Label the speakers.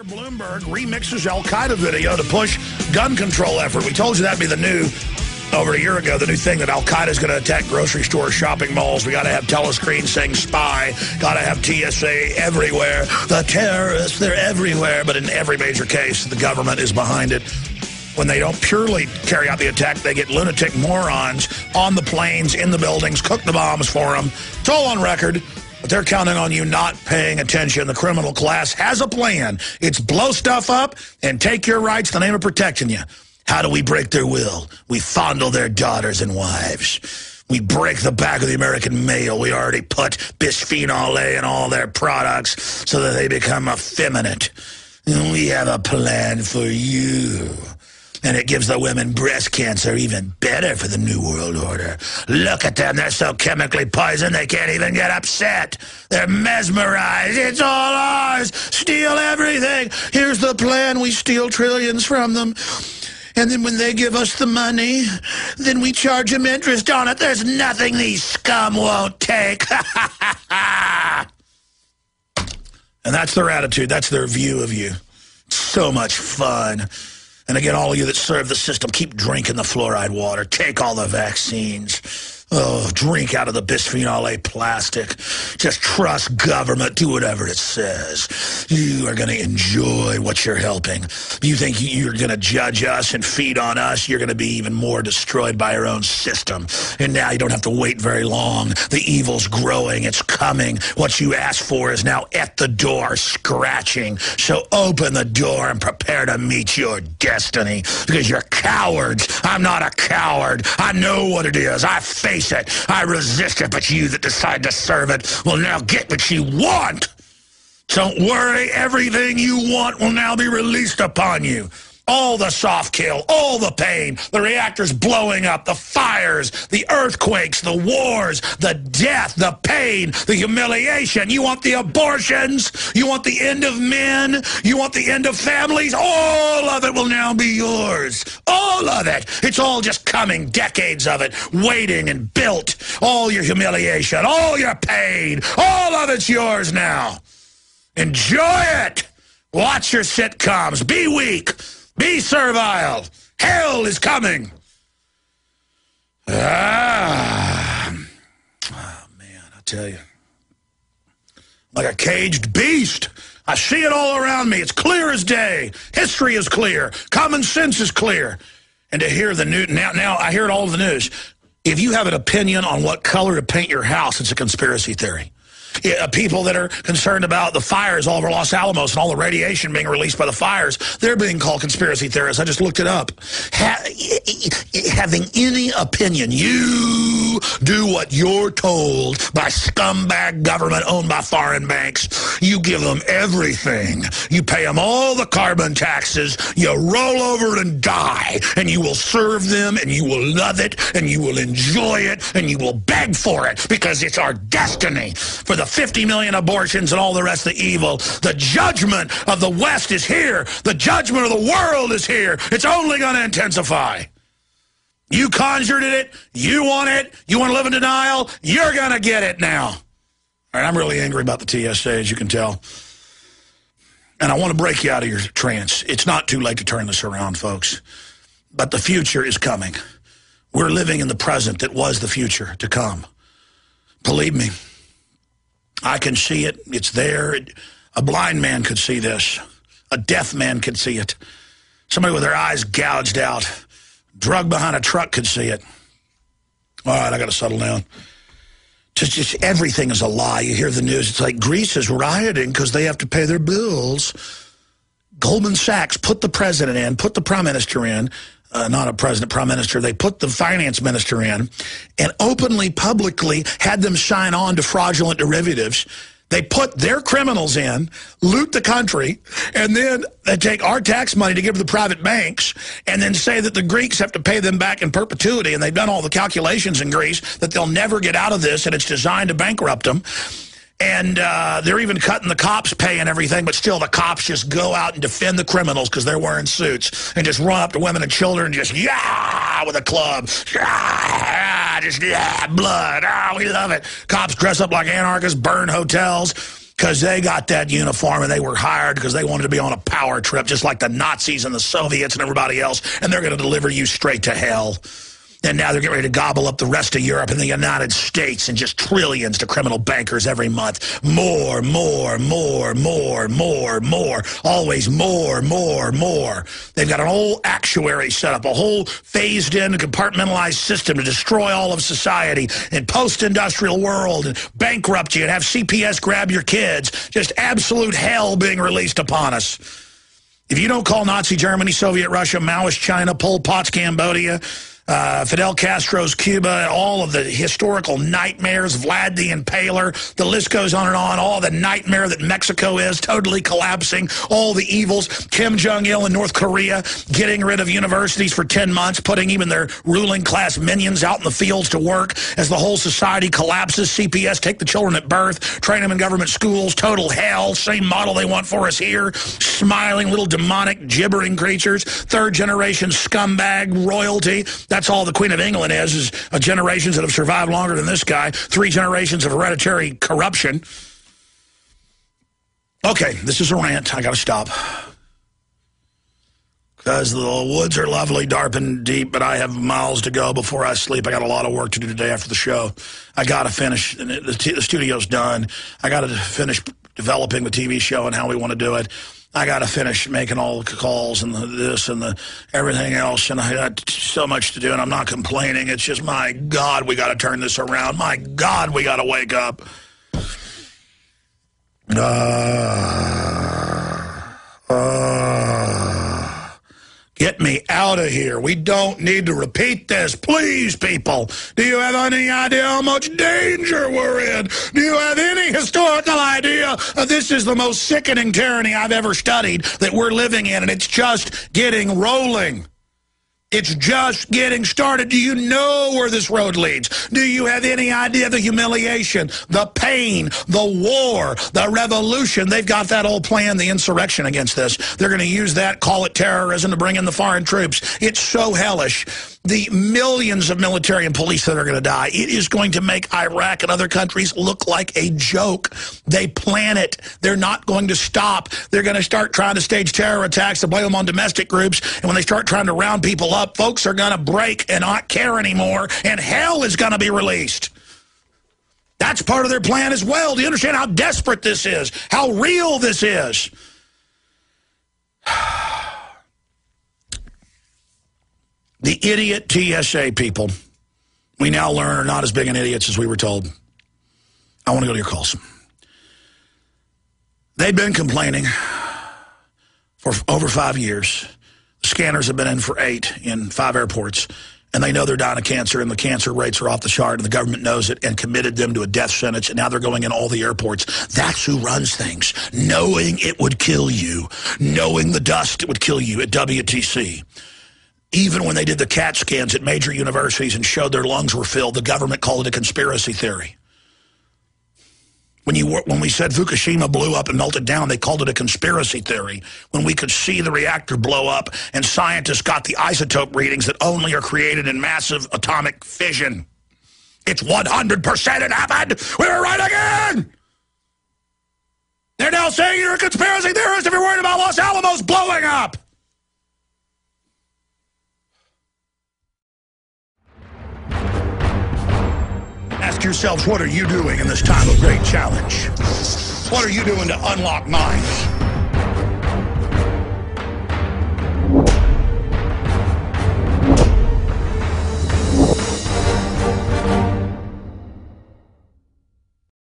Speaker 1: Bloomberg remixes Al-Qaeda video to push gun control effort. We told you that'd be the new, over a year ago, the new thing that Al-Qaeda is going to attack grocery stores, shopping malls. We got to have telescreens saying spy. Got to have TSA everywhere. The terrorists, they're everywhere. But in every major case, the government is behind it. When they don't purely carry out the attack, they get lunatic morons on the planes, in the buildings, cook the bombs for them. It's all on record. But they're counting on you not paying attention. The criminal class has a plan. It's blow stuff up and take your rights in the name of protecting you. How do we break their will? We fondle their daughters and wives. We break the back of the American mail. We already put bisphenol A in all their products so that they become effeminate. And we have a plan for you. And it gives the women breast cancer, even better for the New World Order. Look at them. They're so chemically poisoned they can't even get upset. They're mesmerized. It's all ours. Steal everything. Here's the plan. We steal trillions from them. And then when they give us the money, then we charge them interest on it. There's nothing these scum won't take. And that's their attitude. That's their view of you. So much fun. And again, all of you that serve the system, keep drinking the fluoride water. Take all the vaccines. Oh, drink out of the bisphenol A plastic. Just trust government. Do whatever it says. You are going to enjoy what you're helping. You think you're going to judge us and feed on us, you're going to be even more destroyed by your own system. And now you don't have to wait very long. The evil's growing. It's coming. What you asked for is now at the door, scratching. So open the door and prepare to meet your destiny. Because you're cowards. I'm not a coward. I know what it is. I face it. I resist it, but you that decide to serve it will now get what you want. Don't worry, everything you want will now be released upon you. All the soft kill, all the pain, the reactors blowing up, the fires, the earthquakes, the wars, the death, the pain, the humiliation. You want the abortions? You want the end of men? You want the end of families? All of it will now be yours. All of it. It's all just coming, decades of it, waiting and built. All your humiliation, all your pain, all of it's yours now. Enjoy it. Watch your sitcoms. Be weak. Be servile. Hell is coming. Oh, man, I tell you. Like a caged beast. I see it all around me. It's clear as day. History is clear. Common sense is clear. And to hear the news, now I hear it all in the news. If you have an opinion on what color to paint your house, it's a conspiracy theory. People that are concerned about the fires all over Los Alamos and all the radiation being released by the fires, they're being called conspiracy theorists. I just looked it up. Having any opinion, you do what you're told by scumbag government owned by foreign banks. You give them everything. You pay them all the carbon taxes. You roll over and die, and you will serve them, and you will love it, and you will enjoy it, and you will beg for it because it's our destiny. For the 50 million abortions and all the rest of the evil, the judgment of the West is here. The judgment of the world is here. It's only going to intensify. You conjured it. You want it. You want to live in denial. You're going to get it now. All right, I'm really angry about the TSA, as you can tell. And I want to break you out of your trance. It's not too late to turn this around, folks. But the future is coming. We're living in the present that was the future to come. Believe me. I can see it. It's there. A blind man could see this. A deaf man could see it. Somebody with their eyes gouged out, drugged behind a truck could see it. All right, I got to settle down. Just everything is a lie. You hear the news. It's like Greece is rioting because they have to pay their bills. Goldman Sachs put the president in, put the prime minister in. Not a president, prime minister. They put the finance minister in and openly, publicly had them sign on to fraudulent derivatives. They put their criminals in, loot the country, and then they take our tax money to give to the private banks and then say that the Greeks have to pay them back in perpetuity. And they've done all the calculations in Greece that they'll never get out of this, and it's designed to bankrupt them. And they're even cutting the cops' pay and everything, but still the cops just go out and defend the criminals because they're wearing suits and just run up to women and children and just, yeah, with a club. Yeah, just, yeah, blood. Oh, we love it. Cops dress up like anarchists, burn hotels, because they got that uniform and they were hired because they wanted to be on a power trip, just like the Nazis and the Soviets and everybody else, and they're going to deliver you straight to hell. And now they're getting ready to gobble up the rest of Europe and the United States and just trillions to criminal bankers every month. More, more, more, more, more, more. Always more, more, more. They've got an whole actuary set up, a whole phased-in, compartmentalized system to destroy all of society in post-industrial world and bankrupt you and have CPS grab your kids. Just absolute hell being released upon us. If you don't call Nazi Germany, Soviet Russia, Maoist China, Pol Pot's Cambodia, Fidel Castro's Cuba, all of the historical nightmares, Vlad the Impaler, the list goes on and on, all the nightmare that Mexico is, totally collapsing, all the evils, Kim Jong-il in North Korea, getting rid of universities for 10 months, putting even their ruling class minions out in the fields to work as the whole society collapses. CPS take the children at birth, train them in government schools, total hell, same model they want for us here, smiling little demonic gibbering creatures, third generation scumbag royalty. That's all the Queen of England is generations that have survived longer than this guy. 3 generations of hereditary corruption. Okay, this is a rant. I got to stop. Because the woods are lovely, dark and deep, but I have miles to go before I sleep. I got a lot of work to do today after the show. I got to finish. The studio's done. I got to finish developing the TV show and how we want to do it. I got to finish making all the calls and this and the everything else, and I got so much to do, and I'm not complaining. It's just, my God, we got to turn this around. My God, we got to wake up. Get me out of here. We don't need to repeat this. Please, people. Do you have any idea how much danger we're in? Do you have any historical idea this is the most sickening tyranny I've ever studied that we're living in, and it's just getting rolling? It's just getting started. Do you know where this road leads? Do you have any idea the humiliation, the pain, the war, the revolution? They've got that all planned, the insurrection against this. They're going to use that, call it terrorism, to bring in the foreign troops. It's so hellish. The millions of military and police that are going to die, it is going to make Iraq and other countries look like a joke. They plan it. They're not going to stop. They're going to start trying to stage terror attacks to blame them on domestic groups. And when they start trying to round people up, folks are going to break and not care anymore, and hell is going to be released. That's part of their plan as well. Do you understand how desperate this is? How real this is? The idiot TSA people, we now learn, are not as big an idiots as we were told. I want to go to your calls. They've been complaining for over 5 years. The scanners have been in for 8 in 5 airports, and they know they're dying of cancer, and the cancer rates are off the chart, and the government knows it and committed them to a death sentence, and now they're going in all the airports. That's who runs things, knowing it would kill you, knowing the dust it would kill you at WTC. Even when they did the CAT scans at major universities and showed their lungs were filled, the government called it a conspiracy theory. When we said Fukushima blew up and melted down, they called it a conspiracy theory. When we could see the reactor blow up and scientists got the isotope readings that only are created in massive atomic fission. It's 100% it happened. We were right again. They're now saying you're a conspiracy theorist if you're worried about Los Alamos blowing up. Ask yourselves, what are you doing in this time of great challenge? What are you doing to unlock minds?